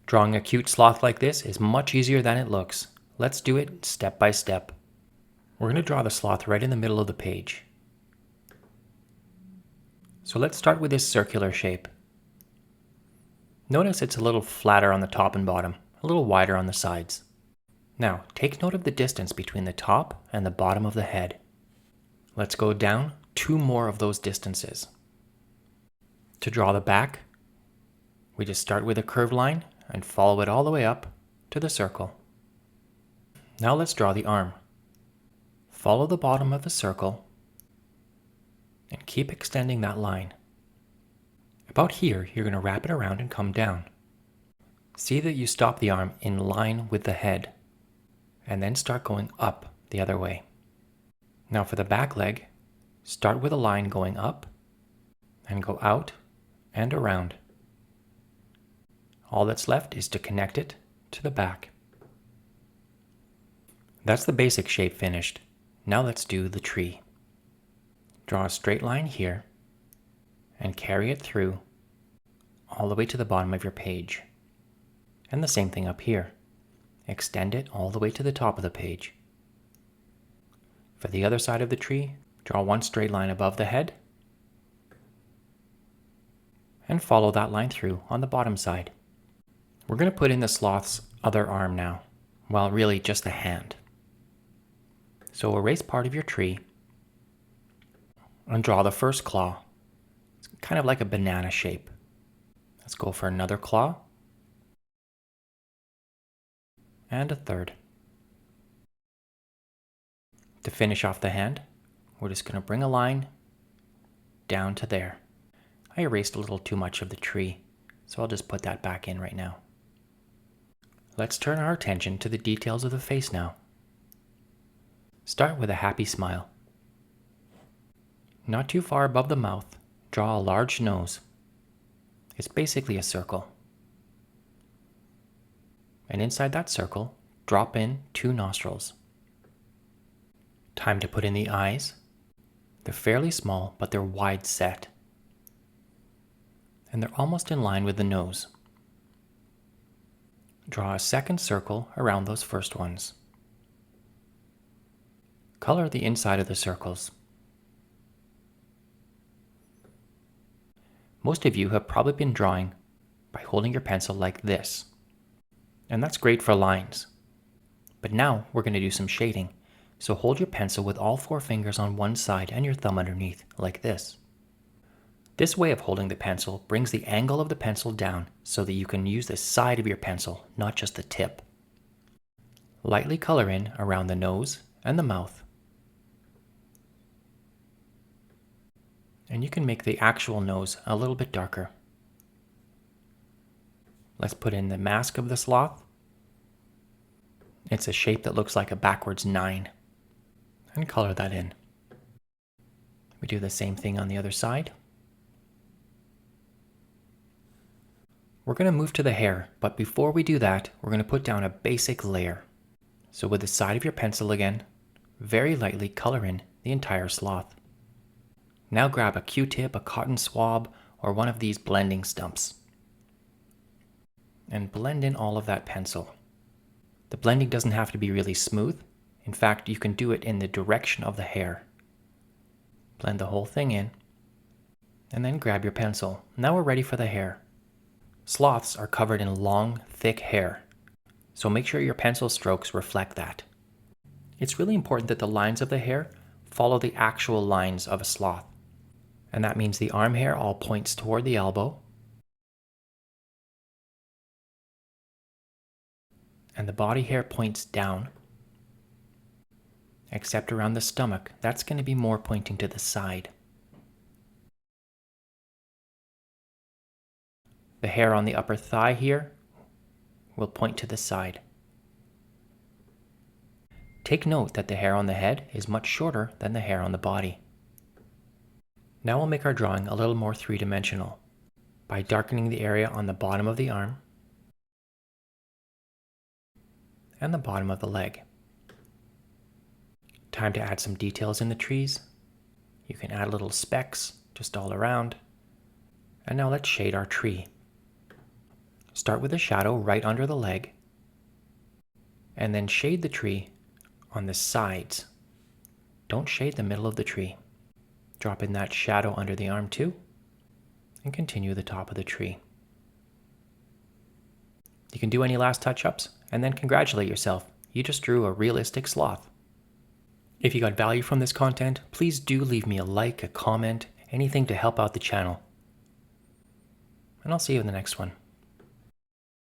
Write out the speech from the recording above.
Drawing a cute sloth like this is much easier than it looks. Let's do it step by step. We're going to draw the sloth right in the middle of the page. So let's start with this circular shape. Notice it's a little flatter on the top and bottom, a little wider on the sides. Now, take note of the distance between the top and the bottom of the head. Let's go down 2 more of those distances. To draw the back, we just start with a curved line and follow it all the way up to the circle. Now let's draw the arm. Follow the bottom of the circle and keep extending that line. About here, you're going to wrap it around and come down. See that you stop the arm in line with the head, and then start going up the other way. Now for the back leg, start with a line going up and go out and around. All that's left is to connect it to the back. That's the basic shape finished. Now let's do the tree. Draw a straight line here and carry it through all the way to the bottom of your page. And the same thing up here. Extend it all the way to the top of the page. For the other side of the tree, draw one straight line above the head and follow that line through on the bottom side. We're going to put in the sloth's other arm now, well, really just the hand. So erase part of your tree and draw the first claw. It's kind of like a banana shape. Let's go for another claw and a third. To finish off the hand, we're just going to bring a line down to there. I erased a little too much of the tree, so I'll just put that back in right now. Let's turn our attention to the details of the face now. Start with a happy smile. Not too far above the mouth, draw a large nose. It's basically a circle. And inside that circle, drop in 2 nostrils. Time to put in the eyes. They're fairly small, but they're wide set. And they're almost in line with the nose. Draw a second circle around those first ones. Color the inside of the circles. Most of you have probably been drawing by holding your pencil like this. And that's great for lines. But now we're going to do some shading. So hold your pencil with all 4 fingers on one side and your thumb underneath, like this. This way of holding the pencil brings the angle of the pencil down so that you can use the side of your pencil, not just the tip. Lightly color in around the nose and the mouth. And you can make the actual nose a little bit darker. Let's put in the mask of the sloth. It's a shape that looks like a backwards 9. And color that in. We do the same thing on the other side. We're going to move to the hair, but before we do that, we're going to put down a basic layer. So with the side of your pencil again, very lightly color in the entire sloth. Now grab a Q-tip, a cotton swab, or one of these blending stumps. And blend in all of that pencil. The blending doesn't have to be really smooth. In fact, you can do it in the direction of the hair. Blend the whole thing in, and then grab your pencil. Now we're ready for the hair. Sloths are covered in long, thick hair, so make sure your pencil strokes reflect that. It's really important that the lines of the hair follow the actual lines of a sloth. And that means the arm hair all points toward the elbow, and the body hair points down, except around the stomach. That's going to be more pointing to the side. The hair on the upper thigh here will point to the side. Take note that the hair on the head is much shorter than the hair on the body. Now we'll make our drawing a little more three-dimensional by darkening the area on the bottom of the arm and the bottom of the leg. Time to add some details in the trees. You can add little specks just all around. And now let's shade our tree. Start with a shadow right under the leg, and then shade the tree on the sides. Don't shade the middle of the tree. Drop in that shadow under the arm too, and continue the top of the tree. You can do any last touch-ups, and then congratulate yourself. You just drew a realistic sloth. If you got value from this content, please do leave me a like, a comment, anything to help out the channel. And I'll see you in the next one.